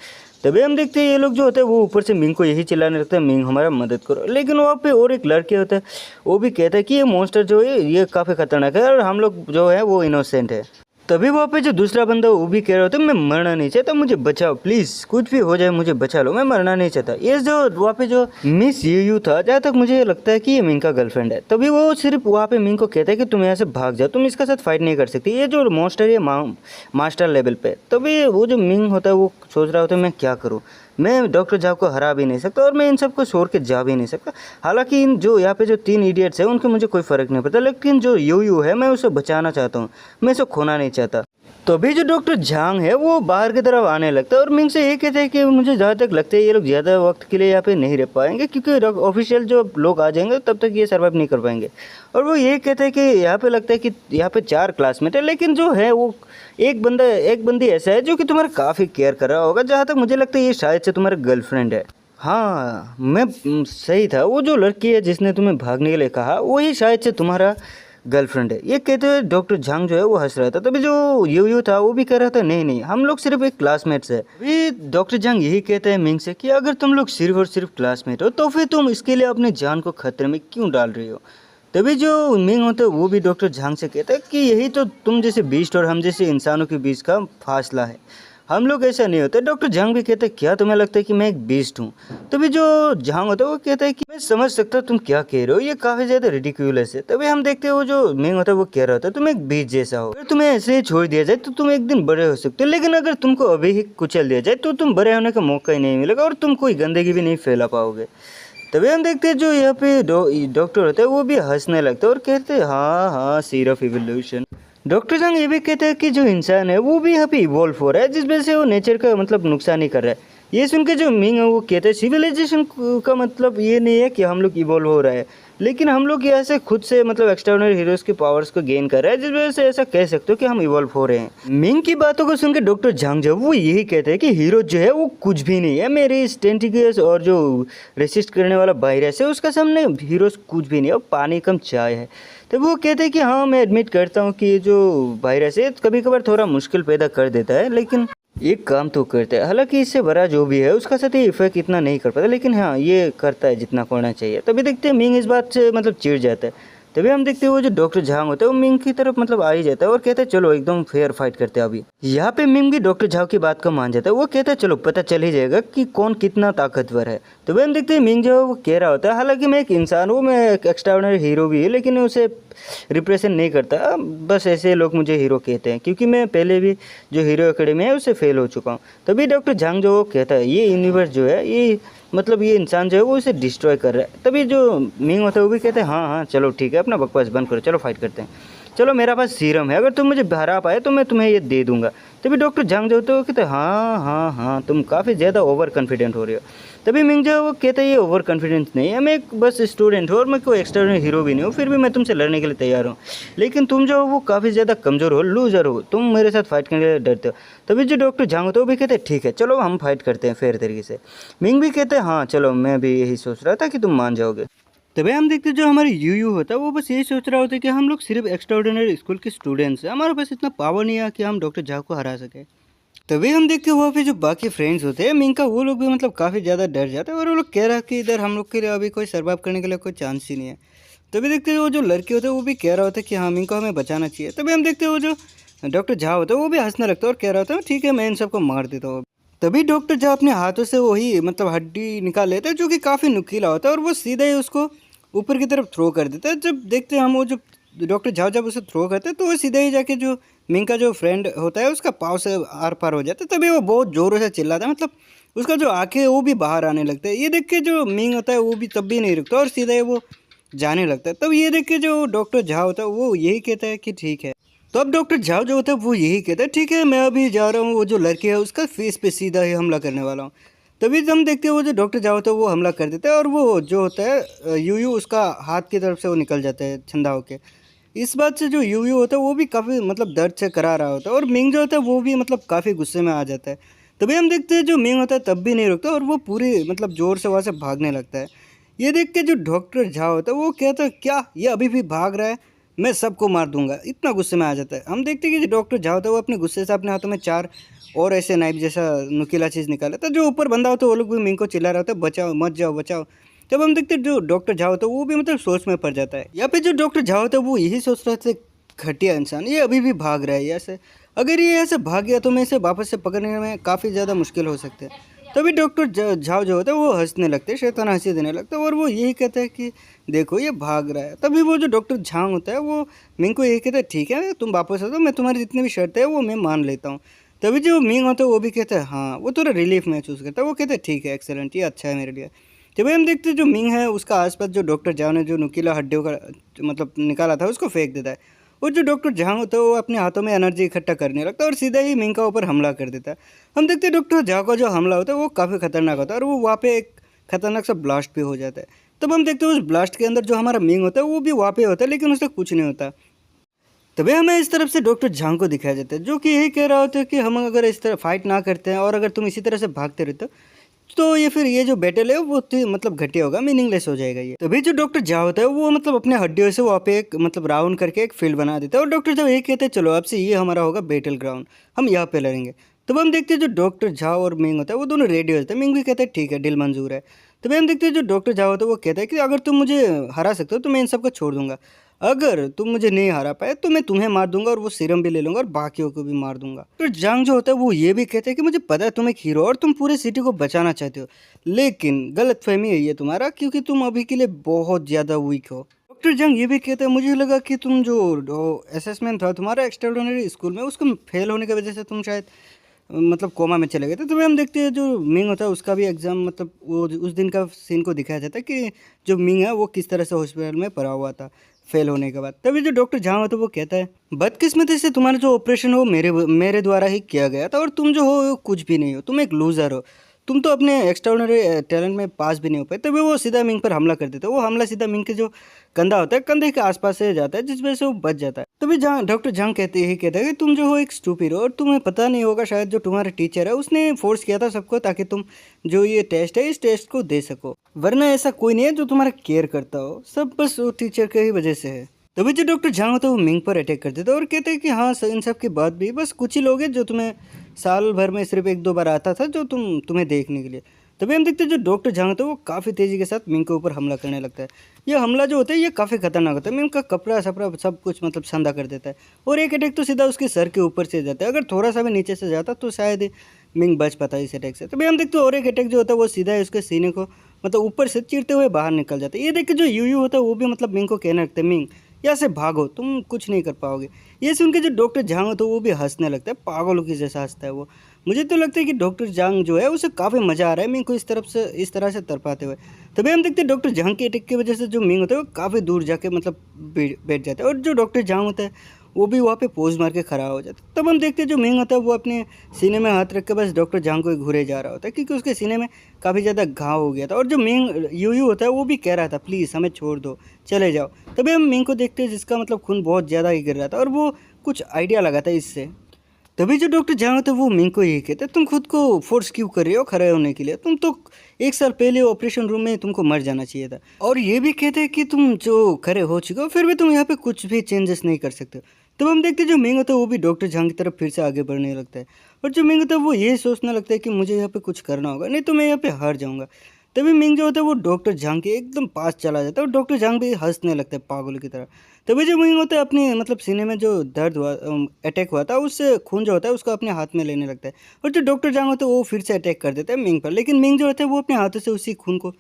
तभी हम देखते हैं ये लोग जो होते हैं वो ऊपर से मिंग को यही चिल्लाने लगते हैं, मिंग हमारा मदद करो। लेकिन वहाँ पे और एक लड़के होता है, वो भी कहता है कि ये मॉन्स्टर जो है ये काफ़ी खतरनाक है और हम लोग जो है वो इनोसेंट है। तभी वहाँ पे जो दूसरा बंदा वो भी कह रहा होता है, मैं मरना नहीं चाहता, मुझे बचाओ प्लीज़, कुछ भी हो जाए मुझे बचा लो, मैं मरना नहीं चाहता। ये जो वहाँ पे जो मिस यू था, जहाँ तक मुझे लगता है कि ये मिंग का गर्लफ्रेंड है। तभी वो सिर्फ वहाँ पे मिंग को कहता है कि तुम यहाँ से भाग जाओ, तुम इसके साथ फाइट नहीं कर सकती, ये जो मॉन्स्टर है मास्टर लेवल पे। तभी वो जो मिंग होता है वो सोच रहा होता है मैं क्या करूँ, मैं डॉक्टर जाव को हरा भी नहीं सकता और मैं इन सबको छोड़ के जा भी नहीं सकता। हालांकि इन जो यहाँ पे जो 3 इडियट्स हैं उनके मुझे कोई फ़र्क नहीं पड़ता, लेकिन जो यू है मैं उसे बचाना चाहता हूँ, मैं इसे खोना नहीं चाहता। तो अभी जो डॉक्टर झांग है वो बाहर की तरफ आने लगता है और मिंग से ये कहते हैं कि मुझे जहाँ तक लगता है ये लोग ज़्यादा वक्त के लिए यहाँ पे नहीं रह पाएंगे, क्योंकि ऑफिशियल जो लोग आ जाएंगे तब तक ये सर्वाइव नहीं कर पाएंगे। और वो ये कहते हैं कि यहाँ पे लगता है कि यहाँ पे 4 क्लासमेट है, लेकिन जो है वो एक बंदी ऐसा है जो कि तुम्हारा काफ़ी केयर कर रहा होगा, जहाँ तक मुझे लगता है ये शायद से तुम्हारा गर्लफ्रेंड है। हाँ मैं सही था, वो जो लड़की है जिसने तुम्हें भागने के लिए कहा वही शायद से तुम्हारा गर्लफ्रेंड है। ये कहते हुए डॉक्टर झांग जो है वो हंस रहा था। तभी जो यू था वो भी कह रहा था नहीं नहीं, हम लोग सिर्फ एक क्लासमेट्स है। अभी डॉक्टर झांग यही कहते हैं मिंग से कि अगर तुम लोग सिर्फ और सिर्फ क्लासमेट हो तो फिर तुम इसके लिए अपनी जान को खतरे में क्यों डाल रही हो। तभी जो मिंग होता है वो भी डॉक्टर झांग से कहता है कि यही तो तुम जैसे बीस्ट और हम जैसे इंसानों के बीच का फासला है, हम लोग ऐसा नहीं होते। डॉक्टर झांग भी कहते हैं क्या तुम्हें लगता है कि मैं एक बीस्ट हूँ। तभी जो झांग होता है वो कहता है कि मैं समझ सकता हूँ तुम क्या कह रहे हो, ये काफ़ी ज़्यादा रिडिक्यूलस है। तभी हम देखते हैं वो जो मिंग होता है वो कह रहा होता है तुम एक बीज जैसा हो, अगर तुम्हें ऐसे ही छोड़ दिया जाए तो तुम एक दिन बड़े हो सकते हो, लेकिन अगर तुमको अभी ही कुचल दिया जाए तो तुम बड़े होने का मौका ही नहीं मिलेगा और तुम कोई गंदगी भी नहीं फैला पाओगे। तभी हम देखते हैं जो यहाँ पे डॉक्टर होता है वो भी हंसने लगता है और कहते हैं हाँ हाँ सीर ऑफ इवोल्यूशन। डॉक्टर जंग ये भी कहते हैं कि जो इंसान है वो भी यहाँ पे इवॉल्व हो रहा है, जिस वजह से वो नेचर का मतलब नुकसान नहीं कर रहा है। ये सुन के जो मिंग है वो कहते हैं सिविलाइजेशन का मतलब ये नहीं है कि हम लोग इवॉल्व हो रहा है, लेकिन हम लोग यहाँ से खुद से मतलब एक्स्ट्राऑर्डिनरी हीरोज़ की पावर्स को गेन कर रहे हैं, जिस वजह से ऐसा कह सकते हो कि हम इवॉल्व हो रहे हैं। मिंग की बातों को सुनकर डॉक्टर झांग जो वो यही कहते हैं कि हीरो जो है वो कुछ भी नहीं है, मेरे इस टेंटिकल्स और जो रेसिस्ट करने वाला वायरस है उसका सामने हीरोज़ कुछ भी नहीं है और पानी कम चाय है। तो वो कहते हैं कि हाँ मैं एडमिट करता हूँ कि ये जो वायरस है कभी कभार थोड़ा मुश्किल पैदा कर देता है, लेकिन एक काम तो करता है। हालांकि इससे बड़ा जो भी है उसका साथ ये इफेक्ट इतना नहीं कर पाता, लेकिन हाँ ये करता है जितना करना चाहिए। तभी देखते हैं मिंग इस बात से मतलब चिढ़ जाता है। तभी हम देखते हैं वो जो डॉक्टर झांग होता है वो मिंग की तरफ मतलब आ ही जाता है और कहता है चलो एकदम फेयर फाइट करते हैं अभी। यहाँ पे मिंग भी डॉक्टर झांग की बात को मान जाता है, वो कहता है चलो पता चल ही जाएगा कि कौन कितना ताकतवर है। तभी हम देखते हैं मिंग जो है वो कह रहा होता है हालांकि मैं एक इंसान हूँ, मैं एक एक्स्ट्राऑर्डिनरी हीरो भी है, लेकिन उसे रिप्रेजेंट नहीं करता, बस ऐसे लोग मुझे हीरो कहते हैं क्योंकि मैं पहले भी जो हीरो एकेडमी है उससे फेल हो चुका हूँ। तभी डॉक्टर झांग जो वो कहता है ये यूनिवर्स जो है ये मतलब ये इंसान जो है वो इसे डिस्ट्रॉय कर रहा है। तभी जो मिंग होता है वो भी कहते हैं हाँ हाँ चलो ठीक है अपना बकवास बंद करो, चलो फाइट करते हैं, चलो मेरा पास सीरम है, अगर तुम मुझे हरा पाए तो मैं तुम्हें ये दे दूंगा। तभी डॉक्टर झांग जो होते हैं वो कहते हैं हाँ हाँ हाँ तुम काफ़ी ज़्यादा ओवर कॉन्फिडेंट हो रहे हो। तभी मिंग जो है वो कहता है ये ओवर कॉन्फिडेंस नहीं है, मैं एक बस स्टूडेंट हूँ और मैं कोई एक्स्ट्राऑर्डिनरी हीरो भी नहीं हूँ, फिर भी मैं तुमसे लड़ने के लिए तैयार हूँ, लेकिन तुम जो हो वो काफ़ी ज़्यादा कमज़ोर हो, लूज़र हो, तुम मेरे साथ फाइट करने के लिए डरते हो। तभी जो डॉक्टर झांग होता है वो भी कहते हैं ठीक है चलो हम फाइट करते हैं फेयर तरीके से। मिंग भी कहते हैं हाँ चलो मैं भी यही सोच रहा था कि तुम मान जाओगे। तभी हम देखते हैं जो हमारे यू होता है वो बस यही सोच रहा होता है कि हम लोग सिर्फ एक्स्ट्राऑर्डिनरी स्कूल के स्टूडेंट्स हैं, हमारे पास इतना पावर नहीं है कि हम डॉक्टर झांग को हरा सके। तभी हम देखते हैं वहाँ पे जो बाकी फ्रेंड्स होते हैं मिंग का वो लोग भी मतलब काफ़ी ज़्यादा डर जाते हैं और वो लोग कह रहा है कि इधर हम लोग के लिए अभी कोई सर्वाइव करने के लिए कोई चांस ही नहीं है। तभी देखते हैं वो जो लड़के होते हैं वो भी कह रहा होता है कि हाँ मिंग को हमें बचाना चाहिए। तभी हम देखते हैं वो जो डॉक्टर झा होता है वो भी हंसने लगता है और कह रहा होता है ठीक है मैं इन सबको मार देता हूँ। तभी डॉक्टर झा अपने हाथों से वही मतलब हड्डी निकाल लेता है जो कि काफ़ी नुकीला होता है और वो सीधा ही उसको ऊपर की तरफ थ्रो कर देता है। जब देखते हैं हम वो जो डॉक्टर झा जब उसे थ्रो करते हैं तो वो सीधा ही जाके जो मिंग का जो फ्रेंड होता है उसका पाँव से आर पार हो जाता है। तभी वो बहुत ज़ोरों से चिल्लाता है, मतलब उसका जो आँखें है वो भी बाहर आने लगता है। ये देख के जो मिंग होता है वो भी तब भी नहीं रुकता और सीधा ही वो जाने लगता है। तब ये देख के जो डॉक्टर झा होता है वो यही कहता है कि ठीक है। तो अब डॉक्टर झा जो होता है वो यही कहता है ठीक है मैं अभी जा रहा हूँ, वो जो लड़के है उसका फेस पे सीधा ही हमला करने वाला हूँ। तभी हम देखते हैं वो जो डॉक्टर झा होता है वो हमला कर देता है और वो जो होता है यू उसका हाथ की तरफ से वो निकल जाता है छंदा होके। इस बात से जो यू होता है वो भी काफ़ी मतलब दर्द से करा रहा होता है और मिंग जो होता है वो भी मतलब काफ़ी गुस्से में आ जाता है। तभी हम देखते हैं जो मिंग होता है तब भी नहीं रुकता और वो पूरी मतलब ज़ोर से वहाँ से भागने लगता है। ये देख के जो डॉक्टर झा होता है वो कहता है क्या ये अभी भी भाग रहा है, मैं सबको मार दूंगा, इतना गुस्से में आ जाता है। हम देखते हैं कि जो डॉक्टर झा होता है वो अपने गुस्से से अपने हाथों में 4 और ऐसे नाइफ जैसा नुकीला चीज़ निकाला था। जो ऊपर बंदा होता है वो लोग भी मिंग को चिल्ला रहा होता है बचाओ मत जाओ बचाओ। तब हम देखते हैं जो डॉक्टर झा होता है वो भी मतलब सोच में पड़ जाता है। यहाँ पे जो डॉक्टर झा होता है वो यही सोच रहा था घटिया इंसान ये अभी भी भाग रहा है ऐसे, अगर ये ऐसे भाग गया तो मैं इसे वापस से पकड़ने में काफ़ी ज़्यादा मुश्किल हो सकते हैं। तभी डॉक्टर झा जो होता है वो हंसने लगते हैं, शैतान हंसी देने लगता है और वो यही कहता है कि देखो ये भाग रहा है। तभी वो जो डॉक्टर झा होता है वो मिंग को यही कहता है ठीक है तुम वापस आ जाओ, मैं तुम्हारी जितनी भी शर्त है वो मैं मान लेता हूँ। तभी जो मिंग होता है वो भी कहता है हाँ, वो थोड़ा रिलीफ महसूस करता है, वो कहता है ठीक है एक्सेलेंट ये अच्छा है मेरे लिए। तभी हम देखते हैं जो मिंग है उसका आसपास जो डॉक्टर झा ने जो नुकीला हड्डियों का मतलब निकाला था उसको फेंक देता है। और जो डॉक्टर झा होता है वो अपने हाथों में एनर्जी इकट्ठा करने लगता है और सीधा ही मिंग का ऊपर हमला कर देता है। हम देखते हैं डॉक्टर झा का जो हमला होता है वो काफ़ी खतरनाक होता है और वो वहाँ पे एक खतरनाक सा ब्लास्ट भी हो जाता है। तब हम देखते हैं उस ब्लास्ट के अंदर जो हमारा मिंग होता है वो भी वहाँ पे होता है लेकिन उससे कुछ नहीं होता। तभी हमें इस तरफ से डॉक्टर झांग को दिखाया जाता है जो कि यही कह रहा होता है कि हम अगर इस तरह फाइट ना करते हैं और अगर तुम इसी तरह से भागते रहते हो तो ये फिर ये जो बैटल है वो मतलब घटिया होगा, मीनिंगलेस हो जाएगा ये। तभी जो डॉक्टर झा होता है वो मतलब अपने हड्डियों से वहाँ पे एक मतलब राउंड करके एक फील्ड बना देता है और डॉक्टर झा ये कहते हैं चलो अब से ये हमारा होगा बैटल ग्राउंड, हम यहाँ पे लड़ेंगे। तब हम देखते हैं जो डॉक्टर झा और मिंग होता है वो दोनों रेडी होते हैं, मिंग भी कहता है ठीक है डील मंजूर है। तभी हम देखते हैं जो डॉक्टर झा होता है वो कहता है कि अगर तुम मुझे हरा सकते हो तो मैं इन सबको छोड़ दूंगा, अगर तुम मुझे नहीं हरा पाए तो मैं तुम्हें मार दूंगा और वो सीरम भी ले लूंगा और बाकियों को भी मार दूंगा। तो जंग जो होता है वो ये भी कहते हैं कि मुझे पता है तुम एक हीरो और तुम पूरे सिटी को बचाना चाहते हो, लेकिन गलतफहमी है ये तुम्हारा क्योंकि तुम अभी के लिए बहुत ज़्यादा वीक हो। डॉक्टर जंग ये भी कहते हैं मुझे लगा कि तुम जो असेसमेंट था तुम्हारा एक्स्ट्राऑर्डिनरी स्कूल में उसको फेल होने की वजह से तुम शायद मतलब कोमा में चले गए थे। तो हम देखते हैं जो मिंग होता है उसका भी एग्ज़ाम मतलब वो उस दिन का सीन को दिखाया जाता है कि जो मिंग है वो किस तरह से हॉस्पिटल में पड़ा हुआ था फेल होने के बाद। तभी जो डॉक्टर जहाँ होता है वो कहता है बदकिस्मती से तुम्हारा जो ऑपरेशन हो मेरे मेरे द्वारा ही किया गया था और तुम जो हो कुछ भी नहीं हो, तुम एक लूज़र हो, तुम तो अपने एक्स्ट्राऑर्डिनरी टैलेंट में पास भी नहीं हो पाए। तभी वो सीधा मिंग पर हमला कर देता है, वो हमला सीधा मिंग के जो कंधा होता है कंधे के आसपास से जाता है जिस वजह से वो बच जाता है। तभी जहाँ डॉक्टर जंग कहते हैं कि तुम जो हो एक स्टूपिड हो और तुम्हें पता नहीं होगा शायद जो तुम्हारा टीचर है उसने फोर्स किया था सबको ताकि तुम जो ये टेस्ट है इस टेस्ट को दे सको, वरना ऐसा कोई नहीं है जो तुम्हारा केयर करता हो, सब बस वो टीचर के ही वजह से है। तभी जो डॉक्टर जहाँ होता है वो मिंग पर अटैक कर देता है और कहते हैं कि हाँ इन सब के बाद भी बस कुछ ही लोग हैं जो तुम्हें साल भर में सिर्फ 1-2 बार आता था जो तुम्हें देखने के लिए। तभी हम देखते हैं जो डॉक्टर जहाँ होता है वो काफ़ी तेज़ी के साथ मिंग के ऊपर हमला करने लगता है। ये हमला जो होता है ये काफ़ी खतरनाक होता है, मिंग का कपड़ा सपड़ा सब कुछ मतलब संदा कर देता है और एक अटैक तो सीधा उसके सर के ऊपर से जाता है, अगर थोड़ा सा भी नीचे से जाता तो शायद मिंग बच पाता है इस अटैक से। तभी हम देखते हैं और एक अटैक जो होता है वो सीधा उसके सीने को मतलब ऊपर से चीरते हुए बाहर निकल जाता है। ये देख के जो यू होता है वो भी मतलब मिंग को कहने लगता है मिंग यहाँ से भागो तुम कुछ नहीं कर पाओगे। ये सुन के जो डॉक्टर झांग होता है वो भी हंसने लगता है, पागलों की जैसा हंसता है वो। मुझे तो लगता है कि डॉक्टर झांग जो है उसे काफ़ी मज़ा आ रहा है मिंग को इस तरह से तरपाते हुए। तभी हम देखते हैं डॉक्टर झांग के अटैक की वजह से जो मिंग होता है वो काफ़ी दूर जाके मतलब बैठ जाता है और जो डॉक्टर झांग होता है वो भी वहाँ पे पोज मार के खड़ा हो जाता है। तब हम देखते हैं जो मिंग होता है वो अपने सीने में हाथ रख के बस डॉक्टर झांग को घूरे जा रहा होता है क्योंकि उसके सीने में काफ़ी ज़्यादा घाव हो गया था और जो मिंग यू होता है वो भी कह रहा था प्लीज़ हमें छोड़ दो चले जाओ। तभी हम मिंग को देखते हैं जिसका मतलब खून बहुत ज़्यादा ही गिर रहा था और वो कुछ आइडिया लगाता है इससे। तभी जो डॉक्टर जहाँ होते हैं वो मिंग को यही कहते हैं तुम खुद को फोर्स क्यों कर रहे हो खड़े होने के लिए, तुम तो 1 साल पहले ऑपरेशन रूम में तुमको मर जाना चाहिए था। और ये भी कहते हैं कि तुम जो खड़े हो चुके हो फिर भी तुम यहाँ पे कुछ भी चेंजेस नहीं कर सकते। तब हम देखते हैं जो मिंग होता है वो भी डॉक्टर झांग की तरफ फिर से आगे बढ़ने लगता है और जो मिंग होता है वो ये सोचने लगता है कि मुझे यहाँ पे कुछ करना होगा नहीं तो मैं यहाँ पे हार जाऊँगा। तभी मिंग जो होता है वो डॉक्टर झांग के एकदम पास चला जाता है और डॉक्टर झांग भी हंसने लगता है पागल की तरह। तभी जो मिंग होता है अपने मतलब सीने में जो दर्द हुआ अटैक हुआ था उससे खून जो होता है उसको अपने हाथ में लेने लगता है और जो डॉक्टर झांग होता है वो फिर से अटैक कर देता है मिंग पर, लेकिन मिंग जो होता है वो अपने हाथों से उसी खून को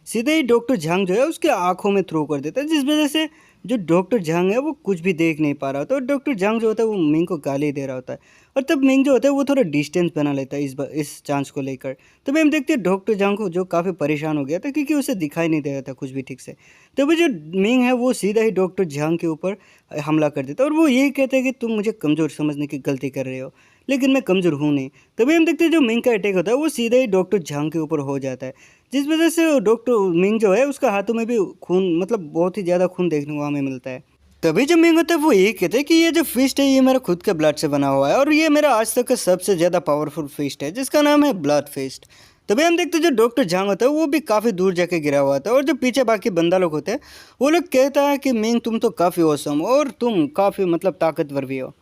सीधे ही डॉक्टर झांग जो है उसके आंखों में थ्रो कर देता है जिस वजह से जो डॉक्टर झांग है वो कुछ भी देख नहीं पा रहा होता और डॉक्टर झांग जो होता है वो मिंग को गाली दे रहा होता है और तब मिंग जो होता है वो थोड़ा डिस्टेंस बना लेता है इस चांस को लेकर। तभी हम देखते हैं डॉक्टर झांग को जो काफ़ी परेशान हो गया था क्योंकि उसे दिखाई नहीं दे रहा था कुछ भी ठीक से। तभी जो मिंग है वो सीधा ही डॉक्टर झांग के ऊपर हमला कर देता है और वो यही कहता है कि तुम मुझे कमज़ोर समझने की गलती कर रहे हो, लेकिन मैं कमज़ोर हूँ नहीं। तभी हम देखते हैं जो मिंग का अटैक होता है वो सीधा ही डॉक्टर झांग के ऊपर हो जाता है जिस वजह से डॉक्टर मिंग जो है उसका हाथों में भी खून मतलब बहुत ही ज़्यादा खून देखने को हमें मिलता है। तभी जो मिंग होता है वो यही कहते हैं कि ये जो फिस्ट है ये मेरा खुद के ब्लड से बना हुआ है और ये मेरा आज तक का सबसे ज़्यादा पावरफुल फिस्ट है जिसका नाम है ब्लड फिस्ट। तभी हम देखते हैं जो डॉक्टर झांग होता है वो भी काफ़ी दूर जाके गिरा हुआ था, और जो पीछे बाकी बंदा लोग होते हैं वो लोग कहता है कि मिंग तुम तो काफ़ी औसम हो और तुम काफ़ी मतलब ताकतवर भी हो।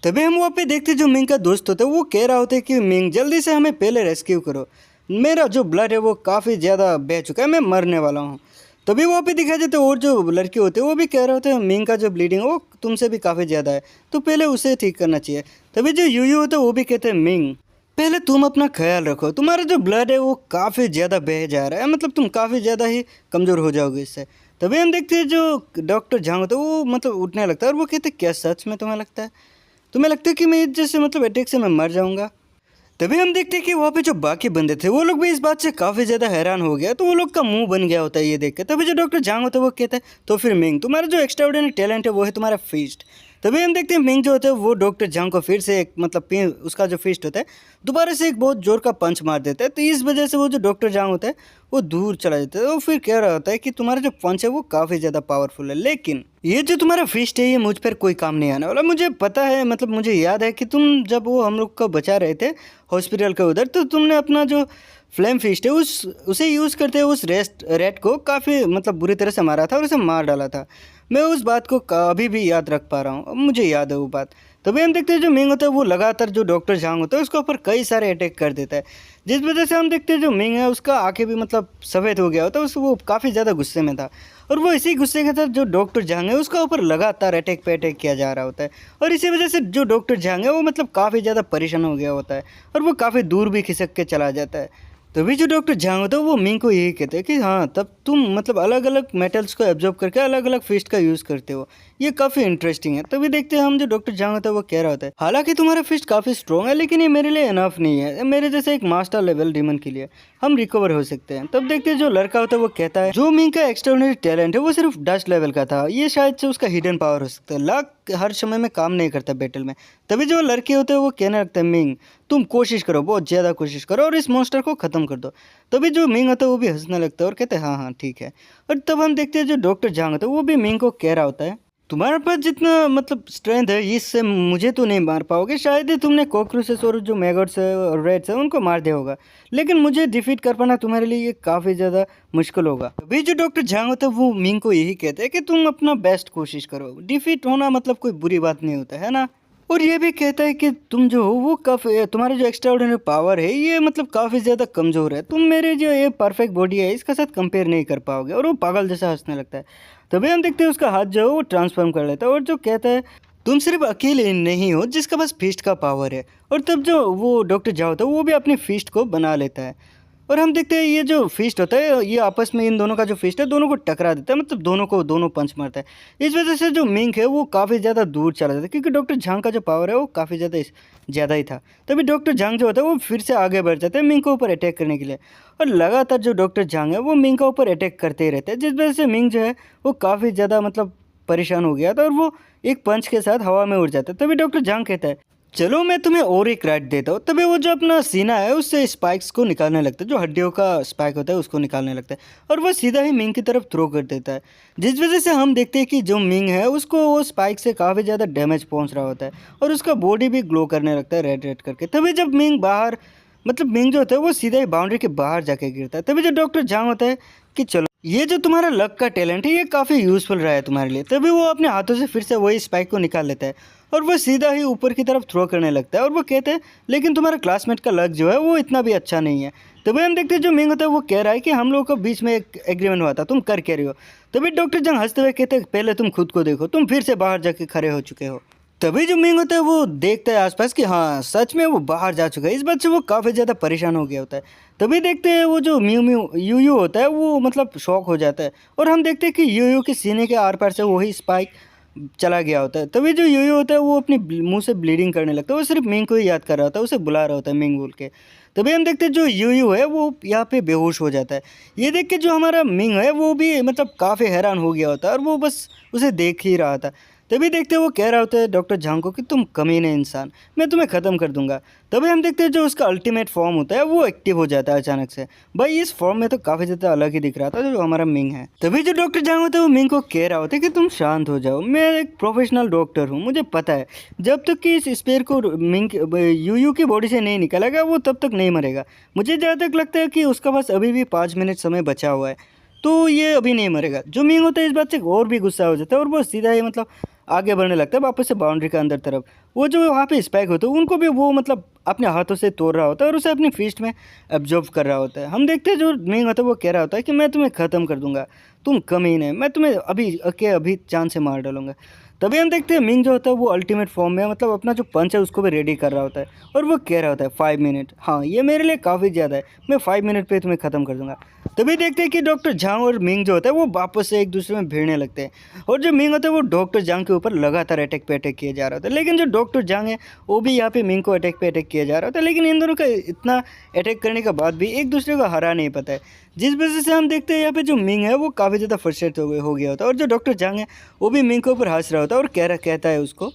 तभी हम वहाँ पे देखते जो मिंग का दोस्त होता है वो कह रहा होता है कि मिंग जल्दी से हमें पहले रेस्क्यू करो, मेरा जो ब्लड है वो काफ़ी ज़्यादा बह चुका है, मैं मरने वाला हूँ। तभी वहाँ पे दिखाई देते और जो लड़के होते हैं वो भी कह रहे होते हैं मिंग का जो ब्लीडिंग है वो तुमसे भी काफ़ी ज़्यादा है, तो पहले उसे ठीक करना चाहिए। तभी जो यूयू होता है वो भी कहते हैं मिंग पहले तुम अपना ख्याल रखो, तुम्हारा जो ब्लड है वो काफ़ी ज़्यादा बह जा रहा है, मतलब तुम काफ़ी ज़्यादा ही कमज़ोर हो जाओगे इससे। तभी हम देखते हैं जो डॉक्टर झांग होता है वो मतलब उठने लगता है और वो कहते हैं क्या सच में तुम्हें लगता है कि मैं जैसे मतलब अटैक से मैं मर जाऊंगा। तभी हम देखते हैं कि वहाँ पे जो बाकी बंदे थे वो लोग भी इस बात से काफ़ी ज़्यादा हैरान हो गया, तो वो लोग का मुंह बन गया होता है ये देख के। तभी जो डॉक्टर झांग होता है वो कहता है तो फिर मिंग तुम्हारा जो एक्स्ट्राऑर्डिनरी टैलेंट है वो है तुम्हारा फिस्ट। तभी हम देखते हैं मिंग जो होता है वो डॉक्टर झांग को फिर से एक मतलब उसका जो फिस्ट होता है दोबारा से एक बहुत जोर का पंच मार देता है, तो इस वजह से वो जो डॉक्टर झांग होता है वो दूर चला जाता है। वो फिर कह रहा होता है कि तुम्हारा जो पंच है वो काफ़ी ज़्यादा पावरफुल है, लेकिन ये जो तुम्हारा फिस्ट है ये मुझ पर कोई काम नहीं आने वाला। मुझे पता है, मतलब मुझे याद है कि तुम जब वो हम लोग को बचा रहे थे हॉस्पिटल के उधर, तो तुमने अपना जो फ्लेम फिस्ट है उसे यूज़ करते हुए उस रेट को काफ़ी मतलब बुरी तरह से मारा था और उसे मार डाला था। मैं उस बात को अभी भी याद रख पा रहा हूँ, अब मुझे याद है वो बात। तभी हम देखते हैं जो मिंग होता है वो लगातार जो डॉक्टर झांग होता है उसके ऊपर कई सारे अटैक कर देता है, जिस वजह से हम देखते हैं जो मिंग है उसका आंखें भी मतलब सफ़ेद हो गया होता है, वो काफ़ी ज़्यादा गुस्से में था। और वो इसी गुस्से के साथ जो डॉक्टर झांग है उसका ऊपर लगातार अटैक पे अटैक किया जा रहा होता है, और इसी वजह से जो डॉक्टर झांग है वो मतलब काफ़ी ज़्यादा परेशान हो गया होता है और वो काफ़ी दूर भी खिसक के चला जाता है। तभी जो डॉक्टर झांग होता है वो मिंग को यही कहते हैं कि हाँ तब तुम मतलब अलग अलग मेटल्स को एब्जॉर्ब करके अलग अलग फिस्ट का यूज़ करते हो, ये काफ़ी इंटरेस्टिंग है। तभी देखते हैं हम जो डॉक्टर झांग होता है वो कह रहा होता है हालांकि तुम्हारा फिस्ट काफ़ी स्ट्रॉन्ग है लेकिन ये मेरे लिए इनफ नहीं है, मेरे जैसे एक मास्टर लेवल डीमन के लिए हम रिकवर हो सकते हैं। तब देखते हैं जो लड़का होता है वो कहता है जो मिंग का एक्स्ट्राऑर्डिनरी टैलेंट है वो सिर्फ डस्ट लेवल का था, ये शायद से उसका हिडन पावर हो सकता है, लक हर समय में काम नहीं करता बैटल में। तभी जो लड़के होते हैं वो कहने लगते हैं मिंग तुम कोशिश करो, बहुत ज़्यादा कोशिश करो और इस मॉन्स्टर को ख़त्म कर दो। तभी जो मिंग होता है वो भी हंसने लगता है और कहते हैं हाँ हाँ ठीक है। और तब हम देखते हैं जो डॉक्टर झांग होता है वो भी मिंग को कह रहा होता है तुम्हारे पास जितना मतलब स्ट्रेंथ है इससे मुझे तो नहीं मार पाओगे, शायद ही तुमने कॉकरोचेस और जो मैगट्स है और रेड्स है उनको मार दिया होगा, लेकिन मुझे डिफीट कर पाना तुम्हारे लिए ये काफ़ी ज़्यादा मुश्किल होगा। अभी जो डॉक्टर झांग होता है वो मिंग को यही कहते हैं कि तुम अपना बेस्ट कोशिश करो, डिफीट होना मतलब कोई बुरी बात नहीं होता है ना। और ये भी कहता है कि तुम जो हो वो काफ़ी तुम्हारा जो एक्स्ट्राऑर्डिनरी पावर है ये मतलब काफ़ी ज़्यादा कमज़ोर है, तुम मेरे जो ये परफेक्ट बॉडी है इसके साथ कंपेयर नहीं कर पाओगे। और वो पागल जैसा हंसने लगता है। तभी हम देखते हैं उसका हाथ जो है वो ट्रांसफॉर्म कर लेता है और जो कहता है तुम सिर्फ अकेले नहीं हो जिसका पास फिस्ट का पावर है। और तब जो वो डॉक्टर झांग होता है वो भी अपनी फिस्ट को बना लेता है, और हम देखते हैं ये जो फिस्ट होता है ये आपस में इन दोनों का जो फिस्ट है दोनों को टकरा देता है, मतलब दोनों पंच मारता है। इस वजह से जो मिंग है वो काफ़ी ज़्यादा दूर चला जाता है क्योंकि डॉक्टर झांग का जो पावर है वो काफ़ी ज़्यादा ही था। तभी डॉक्टर झांग जो होता है वो फिर से आगे बढ़ जाता है मिंग के ऊपर अटैक करने के लिए, और लगातार जो डॉक्टर झांग है वो मिंग के ऊपर अटैक करते ही रहते हैं, जिस वजह से मिंग जो है वो काफ़ी ज़्यादा मतलब परेशान हो गया था और वो एक पंच के साथ हवा में उड़ जाता है। तभी डॉक्टर झांग कहता है चलो मैं तुम्हें और एक राइट देता हूँ। तभी वो जो अपना सीना है उससे स्पाइक्स को निकालने लगता है, जो हड्डियों का स्पाइक होता है उसको निकालने लगता है और वो सीधा ही मिंग की तरफ थ्रो कर देता है, जिस वजह से हम देखते हैं कि जो मिंग है उसको वो स्पाइक से काफ़ी ज़्यादा डैमेज पहुँच रहा होता है और उसका बॉडी भी ग्लो करने लगता है रेड रेड करके। तभी जब मिंग बाहर मतलब मिंग जो होता है वो सीधा ही बाउंड्री के बाहर जाके गिरता है। तभी जो डॉक्टर झांग होता है कि चलो ये जो तुम्हारा लक का टैलेंट है ये काफ़ी यूज़फुल रहा है तुम्हारे लिए। तभी वो अपने हाथों से फिर से वही स्पाइक को निकाल लेता है और वो सीधा ही ऊपर की तरफ थ्रो करने लगता है, और वो कहते हैं लेकिन तुम्हारा क्लासमेट का लक जो है वो इतना भी अच्छा नहीं है। तभी हम देखते हैं जो मिंग होता है वो कह रहा है कि हम लोगों के बीच में एक एग्रीमेंट हुआ था, तुम कर क्या रही हो। तभी डॉक्टर जंग हंसते हुए कहते हैं पहले तुम खुद को देखो, तुम फिर से बाहर जाके खड़े हो चुके हो। तभी जो मिंग होता है वो देखता है आसपास कि हाँ सच में वो बाहर जा चुका है, इस बात से वो काफ़ी ज़्यादा परेशान हो गया होता है। तभी देखते हैं वो जो म्यू म्यू यू यू होता है वो मतलब शॉक हो जाता है, और हम देखते हैं कि यू यू के सीने के आर पार से वही स्पाइक चला गया होता है। तभी जो यू यू होता है वो अपनी मुंह से ब्लीडिंग करने लगता है, वो सिर्फ मिंग को ही याद कर रहा होता है, उसे बुला रहा होता है मिंग बोल के। तभी हम देखते हैं जो यू यू है वो यहाँ पे बेहोश हो जाता है। ये देख के जो हमारा मिंग है वो भी मतलब काफ़ी हैरान हो गया होता है और वो बस उसे देख ही रहा था। तभी देखते हैं वो कह रहा होता है डॉक्टर झांग को कि तुम कमीने इंसान, मैं तुम्हें ख़त्म कर दूंगा। तभी हम देखते हैं जो उसका अल्टीमेट फॉर्म होता है वो एक्टिव हो जाता है अचानक से। भाई इस फॉर्म में तो काफ़ी ज़्यादा अलग ही दिख रहा था जो हमारा मिंग है। तभी जो डॉक्टर झांग होता है वो मिंग को कह रहा होता है कि तुम शांत हो जाओ, मैं एक प्रोफेशनल डॉक्टर हूँ, मुझे पता है जब तक कि इस स्पेयर को मिंग यू की बॉडी से नहीं निकालेगा वो तब तक नहीं मरेगा। मुझे जहाँ तक लगता है कि उसका पास अभी भी 5 मिनट समय बचा हुआ है, तो ये अभी नहीं मरेगा। जो मिंग होता है इस बात से और भी गुस्सा हो जाता है और वो सीधा ही मतलब आगे बढ़ने लगता है वापस से बाउंड्री के अंदर तरफ। वो जो वहाँ पे स्पाइक होते हैं उनको भी वो मतलब अपने हाथों से तोड़ रहा होता है और उसे अपनी फिस्ट में एब्जॉर्ब कर रहा होता है। हम देखते हैं जो मिंग होता है वो कह रहा होता है कि मैं तुम्हें ख़त्म कर दूंगा, तुम कमीने, मैं तुम्हें अभी चांद से मार डालूंगा। तभी हम देखते हैं मिंग जो होता है वो अल्टीमेट फॉर्म में मतलब अपना जो पंच है उसको भी रेडी कर रहा होता है और वो कह रहा होता है 5 मिनट, हाँ ये मेरे लिए काफ़ी ज़्यादा है, मैं 5 मिनट पे तुम्हें ख़त्म कर दूंगा। तभी देखते हैं कि डॉक्टर झांग और मिंग जो होता है वो वापस से एक दूसरे में भिड़ने लगते हैं और जो मिंग होता है वो डॉक्टर झांग के ऊपर लगातार अटैक पे अटैक किया जा रहा होता है। लेकिन जो डॉक्टर झांग है वो भी यहाँ पे मिंग को अटैक पे अटैक किया जा रहा होता है, लेकिन इन दोनों का इतना अटैक करने के बाद भी एक दूसरे को हरा नहीं पाता है, जिस वजह से हम देखते हैं यहाँ पे जो मिंग है वो काफ़ी ज़्यादा फ्रस्ट्रेट हो गया होता है और जो डॉक्टर झांग है वो भी मिंग के ऊपर हंस रहा होता है और कहता है उसको,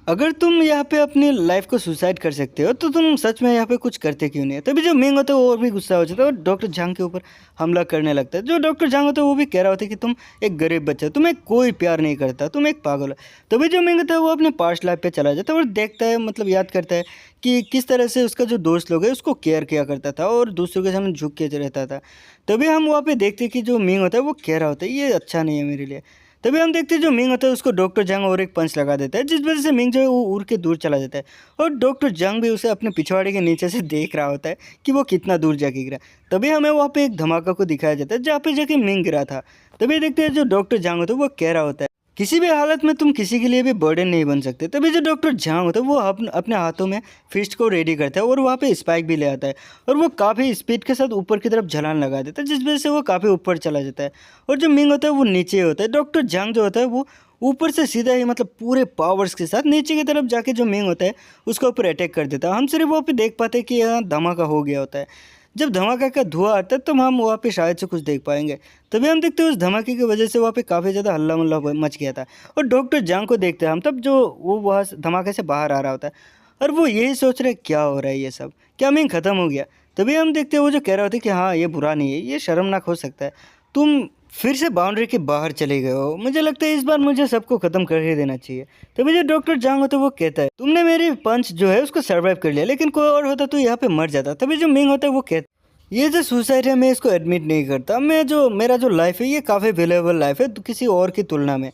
अगर तुम यहाँ पे अपनी लाइफ को सुसाइड कर सकते हो तो तुम सच में यहाँ पे कुछ करते क्यों नहीं है। तभी जो मिंग होता है वो और भी गुस्सा हो जाता है और डॉक्टर झांग के ऊपर हमला करने लगता है। जो डॉक्टर झांग होता है वो भी कह रहा होता है कि तुम एक गरीब बच्चा, तुम्हें कोई प्यार नहीं करता, तुम एक पागल हो। तभी जो मिंग होता है वो अपने पास्ट लाइफ पे चला जाता है और देखता है मतलब याद करता है कि किस तरह से उसका जो दोस्त लोग है उसको केयर किया करता था और दूसरों के सामने झुक के रहता था। तभी हम वहाँ पे देखते हैं कि जो मिंग होता है वो कह रहा होता है ये अच्छा नहीं है मेरे लिए। तभी हम देखते हैं जो मिंग होता है उसको डॉक्टर जंग और एक पंच लगा देता है, जिस वजह से मिंग जो है वो उड़ के दूर चला जाता है और डॉक्टर जंग भी उसे अपने पिछवाड़े के नीचे से देख रहा होता है कि वो कितना दूर जाके गिरा। तभी हमें वहाँ पे एक धमाका को दिखाया जाता है जहाँ पे जाके मिंग गिरा था। तभी देखते हैं जो डॉक्टर जंग होता है वो कह रहा होता है किसी भी हालत में तुम किसी के लिए भी बर्डन नहीं बन सकते। तभी जो डॉक्टर झांग होता है वो अपने हाथों में फिस्ट को रेडी करता है और वहाँ पे स्पाइक भी ले आता है और वो काफ़ी स्पीड के साथ ऊपर की तरफ छलांग लगा देता है, जिस वजह से वो काफ़ी ऊपर चला जाता है और जो मिंग होता है वो नीचे होता है। डॉक्टर झांग जो होता है वो ऊपर से सीधा ही मतलब पूरे पावर्स के साथ नीचे की तरफ जाके जो मिंग होता है उसके ऊपर अटैक कर देता है। हम सिर्फ वहाँ पे देख पाते हैं कि यहाँ धमाका हो गया होता है। जब धमाका का धुआं आता है तो हम वहाँ पे शायद से कुछ देख पाएंगे। तभी हम देखते हैं उस धमाके की वजह से वहाँ पे काफ़ी ज़्यादा हल्ला मुल्ला मच गया था और डॉक्टर जांग को देखते हैं हम तब जो वो वहाँ धमाके से बाहर आ रहा होता है और वो यही सोच रहे क्या हो रहा है, ये सब क्या मिंग ख़त्म हो गया। तभी हम देखते हैं वो जो कह रहा होता है कि हाँ ये बुरा नहीं है, ये शर्मनाक हो सकता है, तुम फिर से बाउंड्री के बाहर चले गए हो, मुझे लगता है इस बार मुझे सबको ख़त्म कर ही देना चाहिए। तभी जो डॉक्टर जांग होता है वो कहता है तुमने मेरी पंच जो है उसको सर्वाइव कर लिया, लेकिन कोई और होता तो यहाँ पे मर जाता। तभी जो मिंग होता है वो कहता है ये जो सुसाइड है मैं इसको एडमिट नहीं करता, मेरा जो लाइफ है ये काफ़ी वेलेबल लाइफ है किसी और की तुलना में।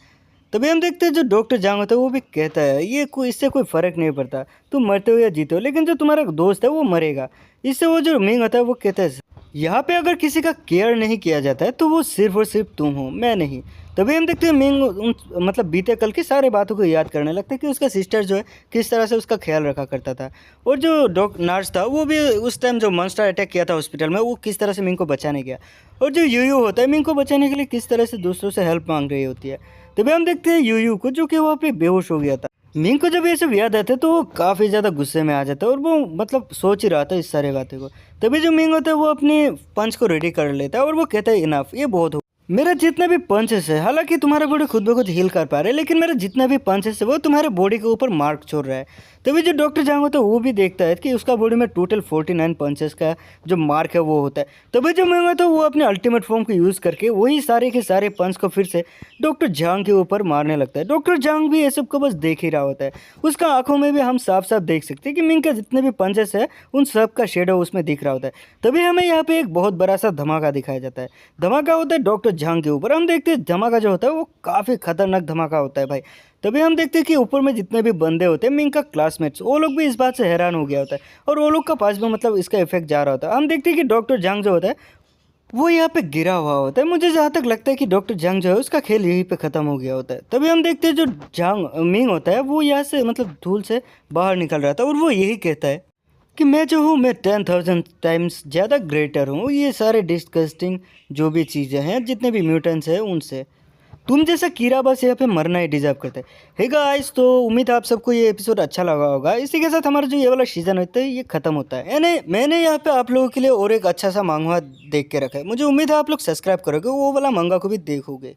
तभी हम देखते हैं जो डॉक्टर जांग होता है वो भी कहता है ये कोई इससे कोई फ़र्क नहीं पड़ता, तुम मरते हो या जीते हो, लेकिन जो तुम्हारा दोस्त है वो मरेगा। इससे वो जो मिंग होता है वो कहता है यहाँ पे अगर किसी का केयर नहीं किया जाता है तो वो सिर्फ और सिर्फ तुम हो, मैं नहीं। तभी हम देखते हैं मिंग मतलब बीते कल की सारी बातों को याद करने लगता है कि उसका सिस्टर जो है किस तरह से उसका ख्याल रखा करता था और जो नर्स था वो भी उस टाइम जो मॉन्स्टर अटैक किया था हॉस्पिटल में वो किस तरह से मिंग को बचाने गया और जो यूयू होता है मिंग को बचाने के लिए किस तरह से दूसरों से हेल्प मांग रही होती है। तभी हम देखते हैं यूयू को जो कि वहाँ पे बेहोश हो गया था। मिंग को जब ये सब याद आता है तो वो काफ़ी ज़्यादा गुस्से में आ जाता है और वो मतलब सोच ही रहा था इस सारे बातें को। तभी जो मिंग होता है वो अपने पंच को रेडी कर लेता है और वो कहता है इनफ, ये बहुत हो, मेरा जितना भी पंचेस है, हालांकि तुम्हारा बॉडी खुद ब खुद हील कर पा रहा है, लेकिन मेरा जितना भी पंचेस है वो तुम्हारे बॉडी के ऊपर मार्क छोड़ रहा है। तभी जो डॉक्टर जांग होता है वो भी देखता है कि उसका बॉडी में टोटल 49 पंचेस का जो मार्क है वो होता है। तभी जो मिंग होता है वो अपने अल्टीमेट फॉर्म को यूज़ करके वही सारे के सारे पंच को फिर से डॉक्टर जांग के ऊपर मारने लगता है। डॉक्टर जांग भी ये सब को बस देख ही रहा होता है, उसका आंखों में भी हम साफ साफ देख सकते हैं कि मिंग के जितने भी पंचेस है उन सब का शेडो उसमें दिख रहा होता है। तभी हमें यहाँ पे एक बहुत बड़ा सा धमाका दिखाया जाता है। धमाका होता है डॉक्टर जांग के ऊपर। हम देखते हैं धमाका जो होता है वो काफ़ी खतरनाक धमाका होता है भाई। तभी हम देखते हैं कि ऊपर में जितने भी बंदे होते हैं मिंग का क्लासमेट्स, वो लोग भी इस बात से हैरान हो गया होता है और वो लोग का पास में मतलब इसका इफेक्ट जा रहा होता है। हम देखते हैं कि डॉक्टर जांग जो होता है वो यहाँ पे गिरा हुआ होता है। मुझे जहाँ तक लगता है कि डॉक्टर जांग जो है उसका खेल यहीं पे ख़त्म हो गया होता है। तभी हम देखते हैं जो जांग मिंग होता है वो यहाँ से मतलब धूल से बाहर निकल रहा था और वो यही कहता है कि मैं जो हूँ मैं 10,000 टाइम्स ज़्यादा ग्रेटर हूँ ये सारे डिस्कस्टिंग जो भी चीज़ें हैं जितने भी म्यूटेंट्स हैं उनसे। तुम जैसा कीड़ा बस यहाँ पे मरना ही डिजर्व करते हैं। हे गाइस, तो उम्मीद है आप सबको ये एपिसोड अच्छा लगा होगा। इसी के साथ हमारा जो ये वाला सीज़न होता है ये ख़त्म होता है। यानी मैंने यहाँ पे आप लोगों के लिए और एक अच्छा सा मांगवा देख के रखा है। मुझे उम्मीद है आप लोग सब्सक्राइब करोगे, वो वाला मंगा को भी देखोगे।